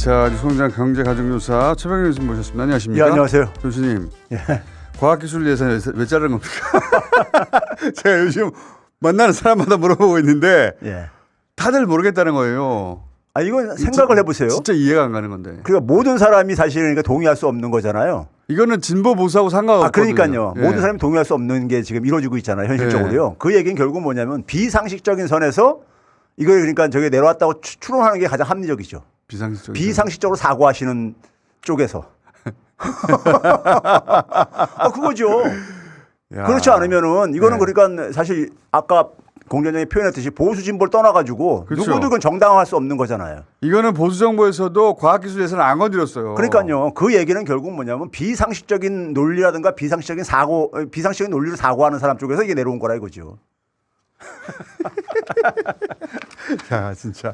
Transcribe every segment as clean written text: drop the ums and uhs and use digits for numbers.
자, 뉴스공장 경제가정교사 최병현 교수님 모셨습니다. 안녕하십니까? 예, 안녕하세요. 교수님. 예. 과학기술 예산 왜 자른 겁니까? 제가 요즘 만나는 사람마다 물어보고 있는데 예. 다들 모르겠다는 거예요. 아, 이건 생각을 해보세요. 진짜 이해가 안 가는 건데. 그러니까 모든 사람이 사실은 그러니까 동의할 수 없는 거잖아요. 이거는 진보 보수하고 상관없거든요. 아, 그러니까요. 예. 모든 사람이 동의할 수 없는 게 지금 이루어지고 있잖아요. 현실적으로요. 예. 그 얘기는 결국 뭐냐면 비상식적인 선에서 이걸 그러니까 저게 내려왔다고 추론하는 게 가장 합리적이죠. 비상식적으로 사고하시는 쪽에서. 그거죠. 야. 그렇지 않으면은 이거는 네. 그러니까 사실 아까 공장장이 표현했듯이 보수 진보를 떠나가지고 그렇죠. 누구도 그건 정당화할 수 없는 거잖아요. 이거는 보수 정부에서도 과학기술 예산을 안 건드렸어요. 그러니까요. 그 얘기는 결국 뭐냐면 비상식적인 논리라든가 비상식적인 논리로 사고하는 사람 쪽에서 이게 내려온 거라 이거죠. 야, 진짜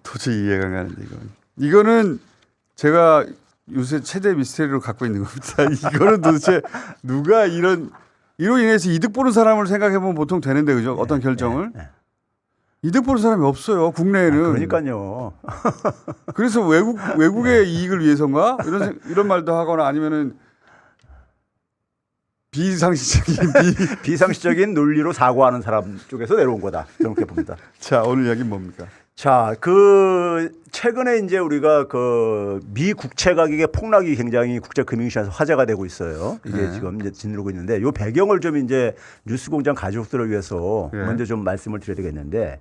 도저히 이해가 안 가는데 이거는 제가 요새 최대 미스테리로 갖고 있는 겁니다. 이거는 도대체 누가 이로 인해서 이득 보는 사람을 생각해 보면 보통 되는데 그죠? 어떤 결정을 이득 보는 사람이 없어요. 국내에는. 그러니까요. 그래서 외국의 이익을 위해서인가 이런 말도 하거나 아니면은 비상식적인 논리로 사고하는 사람 쪽에서 내려온 거다. 그렇게 봅니다. 자, 오늘 이야기는 뭡니까? 자, 최근에 이제 우리가 미 국채 가격의 폭락이 굉장히 국제 금융시장에서 화제가 되고 있어요. 이게 네. 지금 이제 짓누르고 있는데 요 배경을 좀 이제 뉴스공장 가족들을 위해서 네. 먼저 좀 말씀을 드려야 되겠는데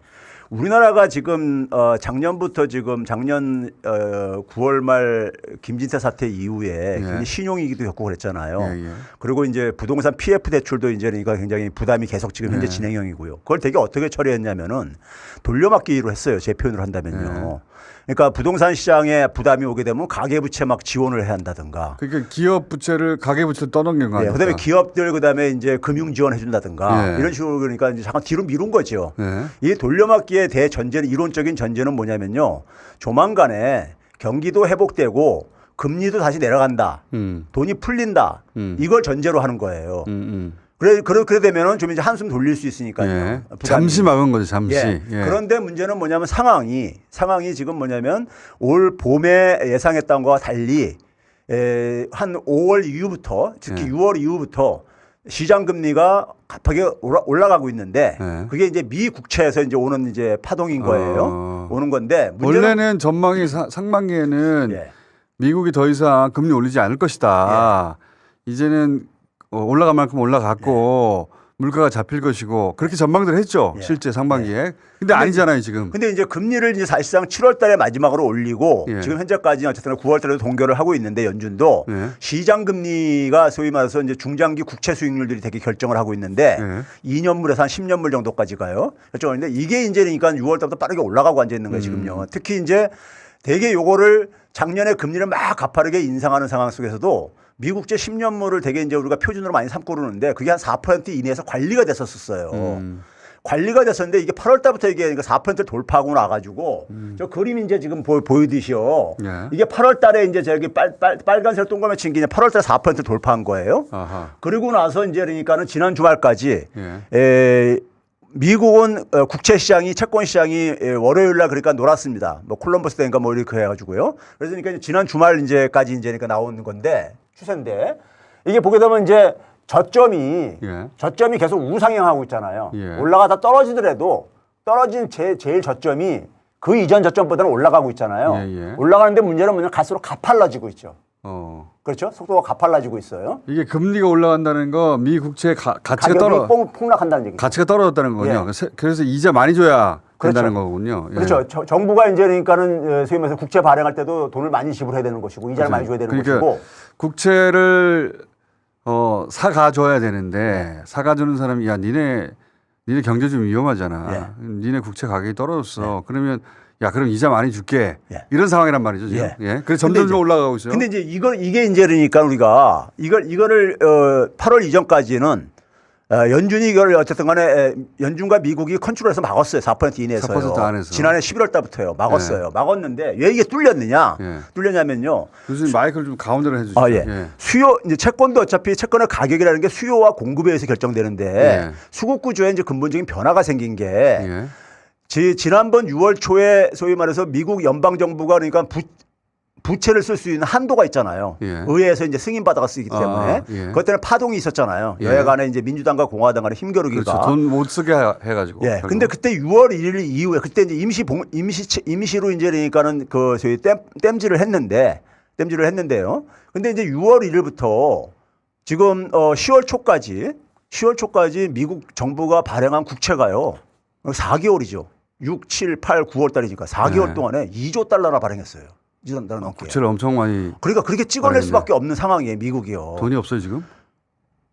우리나라가 지금 작년부터 지금 작년 9월 말 김진태 사태 이후에 굉장히 신용위기도 겪고 그랬잖아요. 예. 그리고 이제 부동산 PF 대출도 이제 그러니까 굉장히 부담이 계속 지금 현재 진행형이고요. 그걸 되게 어떻게 처리했냐면은 돌려막기로 했어요. 제 표현을 한다면요. 그러니까 부동산 시장에 부담이 오게 되면 가계부채 막 지원을 해야 한다든가. 그러니까 기업 부채를 가계부채로 떠넘긴 거 아닙니까? 그다음에 기업들 그다음에 이제 금융 지원해 준다든가 이런 식으로 그러니까 이제 잠깐 뒤로 미룬 거죠. 이 돌려막기의 대전제는 이론적인 전제는 뭐냐면요. 조만간에 경기도 회복되고 금리도 다시 내려간다. 돈이 풀린다. 이걸 전제로 하는 거예요. 그래 되면은 좀 이제 한숨 돌릴 수 있으니까요. 예. 잠시 막은 거죠, 잠시. 예. 그런데 문제는 뭐냐면 상황이 지금 뭐냐면 올 봄에 예상했던 거와 달리 한 5월 이후부터 특히 6월 이후부터 시장 금리가 갑자기 올라가고 있는데 그게 이제 미 국채에서 이제 오는 이제 파동인 거예요. 오는 건데 원래는 전망이 상반기에는 미국이 더 이상 금리 올리지 않을 것이다. 이제는 올라갈 만큼 올라갔고 물가가 잡힐 것이고 그렇게 전망들 했죠. 실제 상반기에. 근데 아니잖아요, 지금. 근데 이제 금리를 이제 사실상 7월 달에 마지막으로 올리고 지금 현재까지 어쨌든 9월 달에도 동결을 하고 있는데 연준도 시장 금리가 소위 말해서 이제 중장기 국채 수익률들이 되게 결정을 하고 있는데 2년물에서 한 10년물 정도까지 가요. 결정하는데 이게 이제 그러니까 6월 달부터 빠르게 올라가고 앉아 있는 거예요, 지금요. 특히 이제 되게 요거를 작년에 금리를 막 가파르게 인상하는 상황 속에서도 미국제 10년물을 되게 이제 우리가 표준으로 많이 삼고 그러는데 그게 한 4% 이내에서 관리가 됐었어요. 관리가 됐었는데 이게 8월 달부터 이게 4%를 돌파하고 나가지고 저 그림 이제 지금 보이듯이요. 이게 8월 달에 이제 저기 빨간색 동그라미 친 게 8월 달에 4% 돌파한 거예요. 그리고 나서 이제 그러니까는 지난 주말까지 미국은 국채 시장이 채권 시장이 월요일 날 그러니까 놀았습니다. 뭐 콜럼버스 데이인가 뭐 이렇게 해가지고요. 그래서 그러니까 지난 주말 이제까지 이제 그러니까 나오는 건데 추세인데 이게 보게 되면 이제 저점이 계속 우상향하고 있잖아요. 올라가다 떨어지더라도 떨어진 제일 저점이 그 이전 저점보다는 올라가고 있잖아요. 올라가는데 문제는 뭐냐면 갈수록 가팔라지고 있죠. 그렇죠? 속도가 가팔라지고 있어요. 이게 금리가 올라간다는 거 미 국채 가치가 폭락한다는 얘기죠. 가치가 떨어졌다는 거군요. 그래서 이자 많이 줘야 된다는 거군요. 그렇죠. 정부가 이제 그러니까는 소위 말해서 국채 발행할 때도 돈을 많이 지불해야 되는 것이고 이자를 많이 줘야 되는 것이고 국채를 사가줘야 되는데 사가주는 사람이 야 니네 경제 좀 위험하잖아. 니네 국채 가격이 떨어졌어. 그러면 야, 그럼 이자 많이 줄게. 이런 상황이란 말이죠, 지금. 그래서 점점 올라가고 있어요. 근데 이제 이게 이제 그러니까 우리가 이거를 8월 이전까지는 연준이 이걸 어쨌든 간에 연준과 미국이 컨트롤해서 막았어요. 4% 이내에서요. 4% 안에서. 지난해 11월 달부터요. 막았어요. 막았는데 왜 이게 뚫렸느냐? 뚫렸냐면요. 교수님 마이크를 좀 가운데로 해주시죠. 수요, 이제 채권도 어차피 채권의 가격이라는 게 수요와 공급에 의해서 결정되는데 수급 구조에 이제 근본적인 변화가 생긴 게 지난번 6월 초에 소위 말해서 미국 연방정부가 그러니까 부채를 쓸 수 있는 한도가 있잖아요. 예. 의회에서 이제 승인 받아가 쓰기 때문에 예. 그것 때문에 파동이 있었잖아요. 예. 여야간에 이제 민주당과 공화당 간의 힘겨루기가. 그렇죠. 돈 못 쓰게 해가지고. 예. 근데 그때 6월 1일 이후에 그때 이제 임시로 이제 그러니까는 그 저희 땜질을 했는데요. 근데 이제 6월 1일부터 지금 10월 초까지 미국 정부가 발행한 국채가요. 4개월이죠. 6, 7, 8, 9월 달이니까 4개월 네. 동안에 동안에 2조 달러나 발행했어요. 2조 달러 넘게. 국채를 엄청 많이. 그러니까 그렇게 찍어낼 발행했네. 수밖에 없는 상황이에요, 미국이요. 돈이 없어요 지금?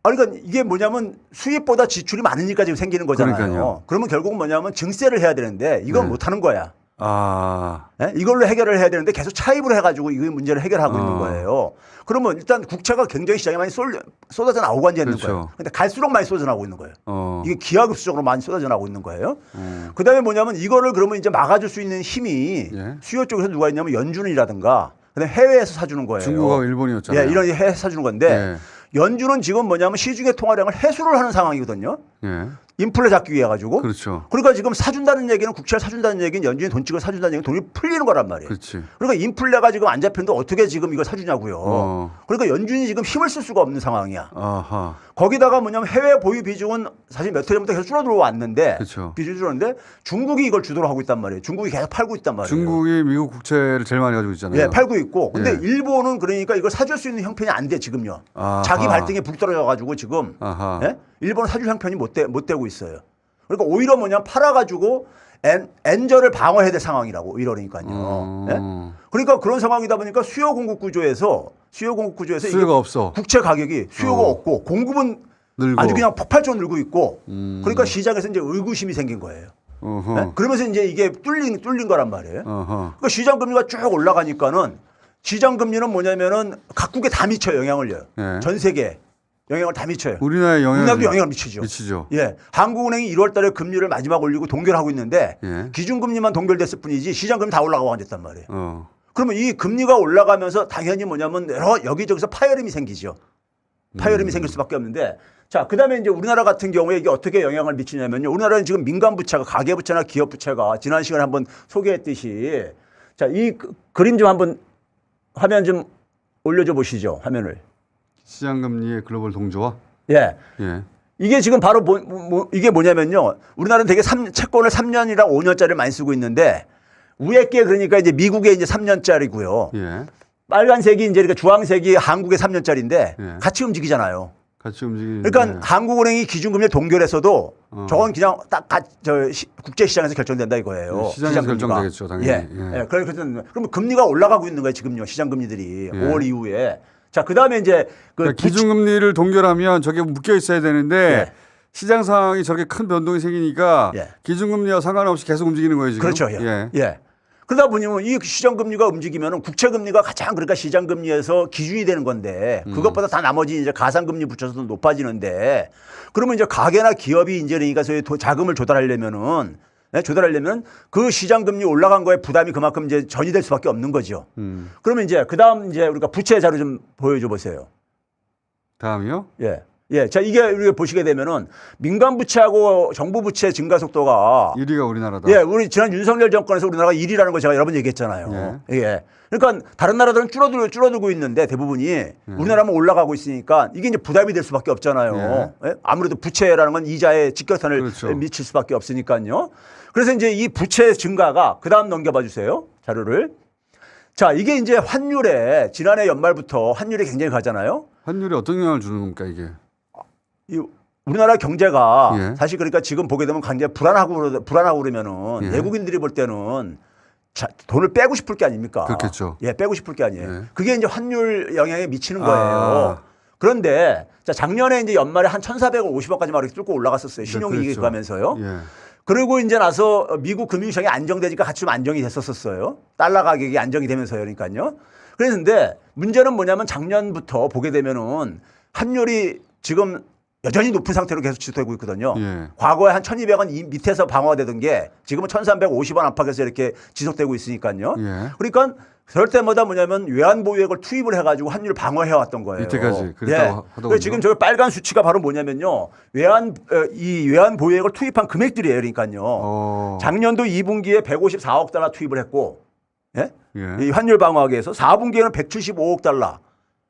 아니, 그러니까 이게 뭐냐면 수입보다 지출이 많으니까 지금 생기는 거잖아요. 그러니까요. 그러면 결국은 뭐냐면 증세를 해야 되는데 이건 네. 못 하는 거야. 아, 예? 이걸로 해결을 해야 되는데 계속 차입을 해가지고 이 문제를 해결하고 있는 거예요. 그러면 일단 국채가 굉장히 시장에 많이 쏟아져 나오고 앉아 있는 그렇죠. 거예요. 근데 갈수록 많이 쏟아져 나오고 있는 거예요. 이게 기하급수적으로 많이 쏟아져 나오고 있는 거예요. 그다음에 뭐냐면 이거를 그러면 이제 막아줄 수 있는 힘이 예. 수요 쪽에서 누가 있냐면 연준이라든가 그다음에 해외에서 사주는 거예요. 중국하고 일본이었잖아요. 예, 이런 해외에서 사주는 건데 예. 연준은 지금 뭐냐면 시중의 통화량을 해소를 하는 상황이거든요. 예. 인플레 잡기 위해 가지고. 그렇죠. 그러니까 지금 사준다는 얘기는 국채를 사준다는 얘기는 연준이 돈 찍어 사준다는 얘기는 돈이 풀리는 거란 말이에요. 그렇지. 그러니까 인플레가 지금 안 잡히는데 어떻게 지금 이걸 사주냐고요. 그러니까 연준이 지금 힘을 쓸 수가 없는 상황이야. 아하. 거기다가 뭐냐면 해외 보유 비중은 사실 몇 해 전부터 계속 줄어들어 왔는데 그렇죠. 비중이 줄었는데 중국이 이걸 주도로 하고 있단 말이에요. 중국이 계속 팔고 있단 말이에요. 중국이 미국 국채를 제일 많이 가지고 있잖아요. 예, 팔고 있고. 근데 예. 일본은 그러니까 이걸 사줄 수 있는 형편이 안 돼, 지금요. 아하. 자기 발등에 불 떨어져가지고 지금. 아하. 예? 일본은 사줄 형편이 못 되고 있어요. 그러니까 오히려 뭐냐 팔아가지고 엔저를 방어해야 될 상황이라고 오히려 그러니까요. 예? 그러니까 그런 상황이다 보니까 수요 공급 구조에서 수요가 이게 없어. 국채 가격이 수요가 없고 공급은 늘고. 아주 그냥 폭발적으로 늘고 있고 그러니까 시장에서 이제 의구심이 생긴 거예요. 어허. 예? 그러면서 이제 이게 뚫린 거란 말이에요. 어허. 그러니까 시장 금리가 쭉 올라가니까는 시장 금리는 뭐냐면은 각국에 다 미쳐요, 영향을요. 예. 전 세계에 영향을 다 미쳐요. 우리나라에 우리나라도 영향을 미치죠. 미치죠. 예. 한국은행이 1월 달에 금리를 마지막 올리고 동결하고 있는데 예. 기준금리만 동결됐을 뿐이지 시장 금리 다 올라가고 앉았단 말이에요. 어. 그러면 이 금리가 올라가면서 당연히 뭐냐면 여기저기서 파열음이 생기죠. 파열음이 생길 수밖에 없는데 자, 그다음에 이제 우리나라 같은 경우에 이게 어떻게 영향을 미치냐면요. 우리나라는 지금 민간 부채가 가계 부채나 기업 부채가 지난 시간에 한번 소개했듯이 자, 이 그림 좀 한번 화면 좀 올려줘 보시죠. 화면을. 시장 금리의 글로벌 동조화. 예. 예. 이게 지금 바로 이게 뭐냐면요. 우리나라는 되게 채권을 3년이랑 5년짜리를 많이 쓰고 있는데 위에 게 그러니까 이제 미국의 이제 3년짜리고요. 예. 빨간색이 이제 그러니까 주황색이 한국의 3년짜리인데 예. 같이 움직이잖아요. 같이 움직이는. 그러니까 한국은행이 기준금리 동결했어도 저건 그냥 딱 국제시장에서 결정된다 이거예요. 예, 시장에서 시장금리가. 결정되겠죠, 당연히. 예. 예. 예. 그러면 금리가 올라가고 있는 거예요, 지금요. 시장금리들이 예. 5월 이후에. 자, 그다음에 이제 그러니까 기준금리를 동결하면 저게 묶여 있어야 되는데 예. 시장 상황이 저렇게 큰 변동이 생기니까 예. 기준금리와 상관없이 계속 움직이는 거예요 지금. 그렇죠. 예. 예. 그러다 보니 이 시장금리가 움직이면 국채금리가 가장 그러니까 시장금리에서 기준이 되는 건데 그것보다 다 나머지 이제 가상금리 붙여서 높아지는데 그러면 이제 가게나 기업이 이제 그러니까 소위 자금을 조달하려면은 그 시장금리 올라간 거에 부담이 그만큼 이제 전이될 수밖에 없는 거죠. 그러면 이제 그다음 이제 우리가 부채 자료 좀 보여줘 보세요. 다음이요? 예. 예. 자, 이게 우리가 보시게 되면은 민간 부채하고 정부 부채 증가 속도가 1위가 우리나라다. 예, 우리 지난 윤석열 정권에서 우리나라가 1위라는 거 제가 여러 번 얘기했잖아요. 예. 그러니까 다른 나라들은 줄어들고 있는데 대부분이 우리나라만 올라가고 있으니까 이게 이제 부담이 될 수밖에 없잖아요. 예? 아무래도 부채라는 건 이자의 직격탄을 그렇죠. 미칠 수밖에 없으니까요. 그래서 이제 이 부채 증가가 그다음 넘겨봐 주세요. 자료를. 자, 이게 이제 환율에 지난해 연말부터 환율이 굉장히 가잖아요. 환율이 어떤 영향을 주는 겁니까 이게? 이 우리나라 경제가 예. 사실 그러니까 지금 보게 되면 굉장히 불안하고 그러면은 예. 외국인들이 볼 때는 돈을 빼고 싶을 게 아닙니까? 그렇겠죠. 예, 빼고 싶을 게 아니에요. 예. 그게 이제 환율 영향에 미치는 거예요. 그런데 자, 작년에 이제 연말에 한 1,450원까지 막 이렇게 뚫고 올라갔었어요. 신용이익이 그렇죠. 가면서요. 예. 그리고 이제 나서 미국 금융시장이 안정되니까 같이 좀 안정이 됐었어요. 달러 가격이 안정이 되면서요. 그러니까요. 그랬는데 문제는 뭐냐면 작년부터 보게 되면은 환율이 지금 여전히 높은 상태로 계속 지속되고 있거든요. 예. 과거에 한 1,200원 밑에서 방어되던 게 지금은 1,350원 안팎에서 이렇게 지속되고 있으니까요. 예. 그러니까 그럴 때마다 뭐냐면 외환보유액을 투입을 해가지고 환율을 방어해 왔던 거예요. 이때까지 그랬다고 하더군요. 그래서 지금 저 빨간 수치가 바로 뭐냐면요. 이 외환보유액을 투입한 금액들이에요. 그러니까요. 작년도 2분기에 154억 달러 투입을 했고 예? 예. 이 환율 방어하기 위해서 4분기에는 175억 달러.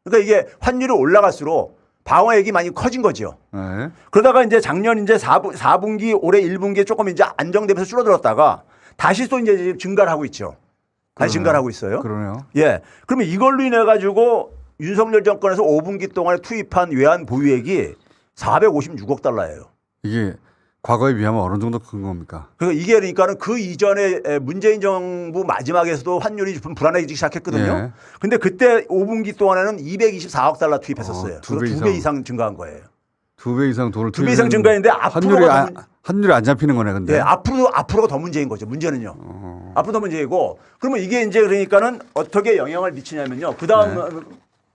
그러니까 이게 환율이 올라갈수록 방어액이 많이 커진 거죠. 네. 그러다가 이제 작년 이제 4분기 올해 1분기에 조금 이제 안정되면서 줄어들었다가 다시 또 이제 증가를 하고 있죠. 다시 증가를 하고 있어요. 그러네요. 예. 그러면 이걸로 인해 가지고 윤석열 정권에서 5분기 동안에 투입한 외환 보유액이 456억 달러예요. 이게 과거에 비하면 어느 정도 큰 겁니까? 그러니까 이게 그러니까는 그 이전에 문재인 정부 마지막에서도 환율이 좀 불안해지기 시작했거든요. 예. 근데 그때 5분기 동안에는 224억 달러 투입했었어요. 두 배 두 배 이상 증가한 거예요. 2배 이상 돈을 두 배 이상 증가했는데 환율이 안 잡히는 거네, 근데. 예, 앞으로가 더 문제인 거죠. 문제는요. 앞으로 더 문제이고 그러면 이게 이제 그러니까는 어떻게 영향을 미치냐면요. 그다음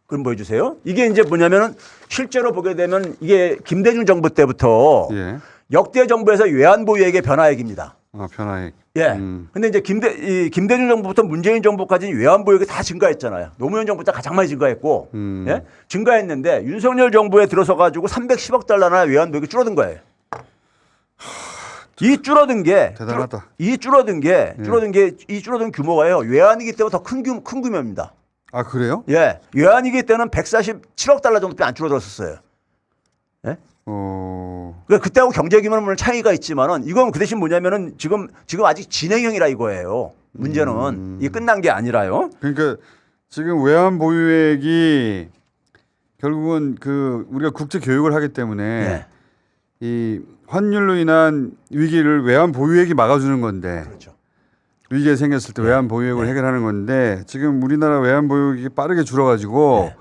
그럼 보여주세요. 이게 이제 뭐냐면은 실제로 보게 되면 이게 김대중 정부 때부터 예. 역대 정부에서 외환 보유액의 변화액입니다. 아, 변화액. 예. 근데 이제 김대중 정부부터 문재인 정부까지는 외환 보유액이 다 증가했잖아요. 노무현 정부 때 가장 많이 증가했고, 예? 증가했는데 윤석열 정부에 들어서 가지고 310억 달러나 외환 보유액이 줄어든 거예요. 이 줄어든 게 대단하다. 이 줄어든 규모가요. 외환위기 때보다 더 큰 규모입니다. 아, 그래요? 예. 외환위기 때는 147억 달러 정도밖에 안 줄어들었었어요. 예? 그러니까 그때하고 경제 규모는 물론 차이가 있지만은 이건 그 대신 뭐냐면은 지금 아직 진행형이라 이거예요. 문제는 이게 끝난 게 아니라요. 그러니까 지금 외환 보유액이 결국은 그 우리가 국제 교육을 하기 때문에 예. 이 환율로 인한 위기를 외환 보유액이 막아주는 건데 그렇죠. 위기가 생겼을 때 외환 보유액을 해결하는 건데 지금 우리나라 외환 보유액이 빠르게 줄어가지고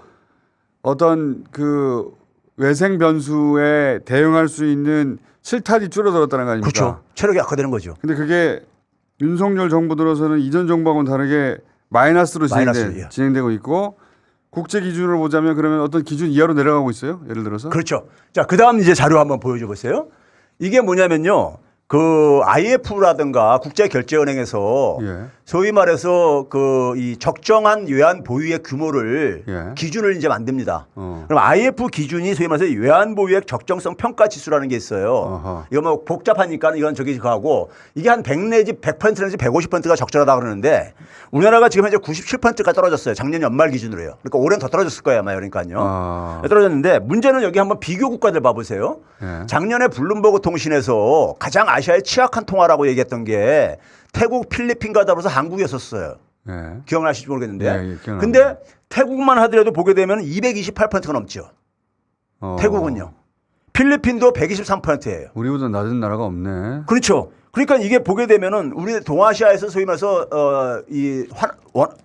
어떤 그 외생 변수에 대응할 수 있는 실탄이 줄어들었다는 거 아닙니까? 그렇죠. 체력이 악화되는 거죠. 근데 그게 윤석열 정부 들어서는 이전 정부하고는 다르게 마이너스로 진행되고 있고 국제 기준으로 보자면 그러면 어떤 기준 이하로 내려가고 있어요? 예를 들어서? 그렇죠. 자, 그다음 이제 자료 한번 보여줘 보세요. 이게 뭐냐면요. 그 IMF라든가 국제결제은행에서 소위 말해서 그 이 적정한 외환 보유액 규모를 기준을 이제 만듭니다. 그럼 IMF 기준이 소위 말해서 외환 보유액 적정성 평가 지수라는 게 있어요. 이거 뭐 복잡하니까 이건 저기 가고 이게 한 100 내지 100% 내지 150%가 적절하다 그러는데 우리나라가 지금 현재 97%가 떨어졌어요. 작년 연말 기준으로요. 그러니까 올해는 더 떨어졌을 거예요, 아마 그러니까요. 떨어졌는데 문제는 여기 한번 비교 국가들 봐보세요. 작년에 블룸버그 통신에서 가장 아시아의 취약한 통화라고 얘기했던 게 태국, 필리핀과 더불어서 한국이었었어요. 기억나실지 모르겠는데. 근데 태국만 하더라도 보게 되면 228%가 넘죠. 태국은요. 필리핀도 123%예요. 우리보다 낮은 나라가 없네. 그렇죠. 그러니까 이게 보게 되면은 우리 동아시아에서 소위 말해서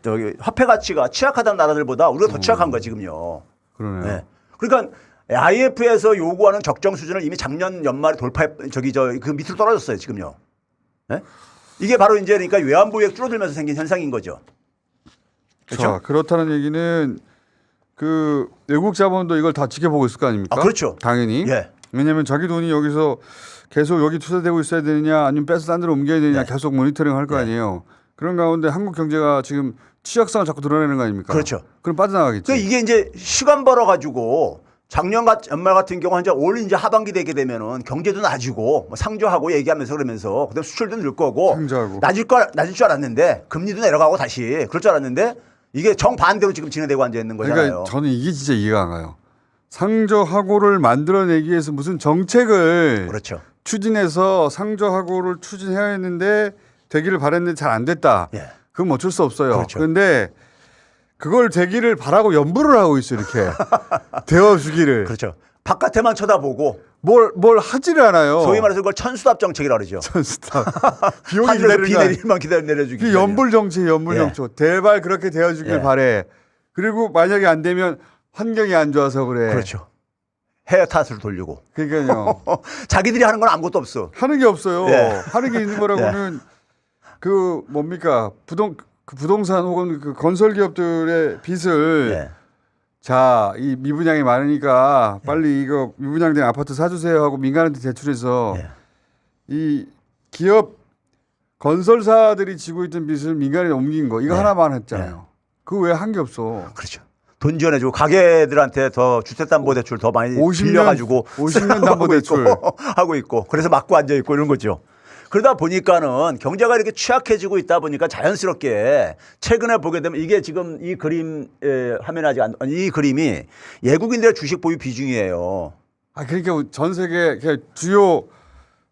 저기 화폐 가치가 취약하다는 나라들보다 우리가 더 취약한 거야 지금요. 그러네요. 네. 그러니까 IMF에서 요구하는 적정 수준을 이미 작년 연말에 그 밑으로 떨어졌어요 지금요. 네? 이게 바로 이제 그러니까 외환 보유액 줄어들면서 생긴 현상인 거죠. 그렇죠? 자, 그렇다는 얘기는 그 외국 자본도 이걸 다 지켜보고 있을 거 아닙니까? 아, 그렇죠. 당연히. 왜냐하면 자기 돈이 여기서 계속 여기 투자되고 있어야 되느냐 아니면 빼서 딴 데로 옮겨야 되느냐 계속 모니터링 할 거 아니에요. 그런 가운데 한국 경제가 지금 취약성을 자꾸 드러내는 거 아닙니까? 그렇죠. 그럼 빠져나가겠죠. 그러니까 이게 이제 시간 벌어가지고 작년 연말 같은 경우 올 이제 하반기 되게 되면은 경제도 나아지고 뭐 상조하고 얘기하면서 그러면서 그다음 수출도 늘 거고 상조하고. 낮을 줄 알았는데 금리도 내려가고 다시 그럴 줄 알았는데 이게 정반대로 지금 진행되고 앉아 있는 거잖아요. 그러니까 저는 이게 진짜 이해가 안 가요. 상저하고를 만들어내기 위해서 무슨 정책을 그렇죠. 추진해서 상저하고를 추진해야 했는데 되기를 바랬는데 잘 안 됐다. 그건 어쩔 수 없어요. 그렇죠. 그런데 그걸 되기를 바라고 연부를 하고 있어요. 이렇게 되어주기를. 그렇죠. 바깥에만 쳐다보고 뭘 하지를 않아요. 소위 말해서 그걸 천수답 정책이라고 그러죠. 천수답. 비용이 비 내리만 내려주기. 그 연불 정책, 연불 정책. 제발 그렇게 되어주길 바래. 그리고 만약에 안 되면 환경이 안 좋아서 그래. 그렇죠. 해외 탓을 돌리고. 그러니까요. 자기들이 하는 건 아무것도 없어. 하는 게 없어요. 하는 게 있는 거라고는 그 뭡니까 부동산 혹은 그 건설 기업들의 빚을 자, 이 미분양이 많으니까 빨리 이거 미분양된 아파트 사주세요 하고 민간한테 대출해서 이 기업 건설사들이 지고 있던 빚을 민간에 옮긴 거 이거 하나만 했잖아요. 그거 왜 한 게 없어? 그렇죠. 돈 지원해주고 가게들한테 더 주택담보대출 더 많이 빌려가지고 50년 담보대출 하고 있고 그래서 맞고 앉아 있고 이런 거죠. 그러다 보니까는 경제가 이렇게 취약해지고 있다 보니까 자연스럽게 최근에 보게 되면 이게 지금 이 그림 화면에 아직 이 그림이 외국인들의 주식 보유 비중이에요. 아 그러니까 전 세계 주요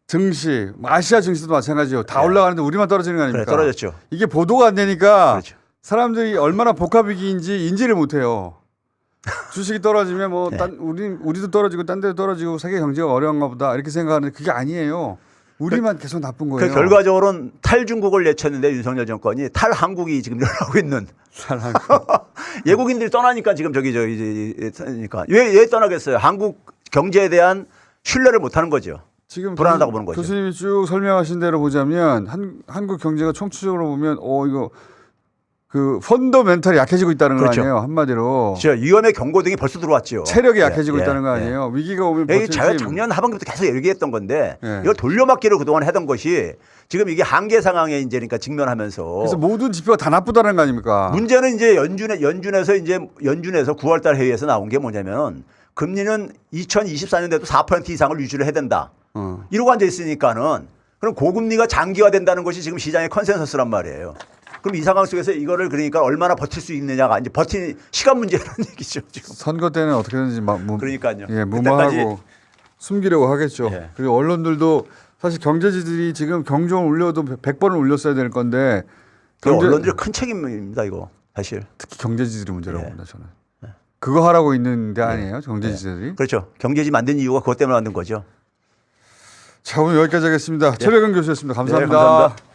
증시, 아시아 증시도 마찬가지예요. 다 올라가는데 우리만 떨어지는 거 아닙니까? 그래, 떨어졌죠. 이게 보도가 안 되니까 그렇죠. 사람들이 얼마나 복합위기인지 인지를 못해요. 주식이 떨어지면 뭐 우리도 떨어지고 딴 데도 떨어지고 세계 경제가 어려운가 보다 이렇게 생각하는데 그게 아니에요. 우리만 계속 나쁜 거예요. 결과적으로는 탈중국을 내쳤는데 윤석열 정권이 탈한국이 지금 일어나고 있는. 외국인들이 떠나니까 지금 저기 떠나니까 왜 떠나겠어요? 한국 경제에 대한 신뢰를 못하는 거죠. 지금 불안하다고 보는 거죠. 교수님이 쭉 설명하신 대로 보자면 한국 경제가 총체적으로 보면 이거 그 펀더멘탈이 약해지고 있다는 그렇죠. 거 아니에요 한마디로. 그렇죠. 위험의 경고등이 벌써 들어왔죠. 체력이 약해지고 있다는 거 아니에요. 위기가 오면 제가 작년 하반기부터 계속 얘기했던 건데 예. 이걸 돌려막기를 그동안 하던 것이 지금 이게 한계 상황에 이제 그러니까 직면하면서 그래서 모든 지표가 다 나쁘다는 거 아닙니까? 문제는 이제 연준에서 9월달 회의에서 나온 게 뭐냐면 금리는 2024년에도 4% 이상을 유지를 해야 된다. 이러고 앉아 있으니까는 그럼 고금리가 장기화된다는 것이 지금 시장의 컨센서스란 말이에요. 그럼 이 상황 속에서 이거를 그러니까 얼마나 버틸 수 있느냐가 이제 버티는 시간 문제라는 얘기죠. 지금. 선거 때는 어떻게든지 그러니까요. 예, 무마하고 숨기려고 하겠죠. 예. 그리고 언론들도 사실 경제지들이 지금 경종을 울려도 100번을 울렸어야 될 건데 언론들의 큰 책임입니다. 이거 사실. 특히 경제지들이 문제라고 예. 봅니다. 저는. 그거 하라고 있는 데 아니에요. 경제지들이. 그렇죠. 경제지 만든 이유가 그것 때문에 만든 거죠. 자 오늘 여기까지 하겠습니다. 최백은 교수였습니다. 감사합니다. 네, 감사합니다.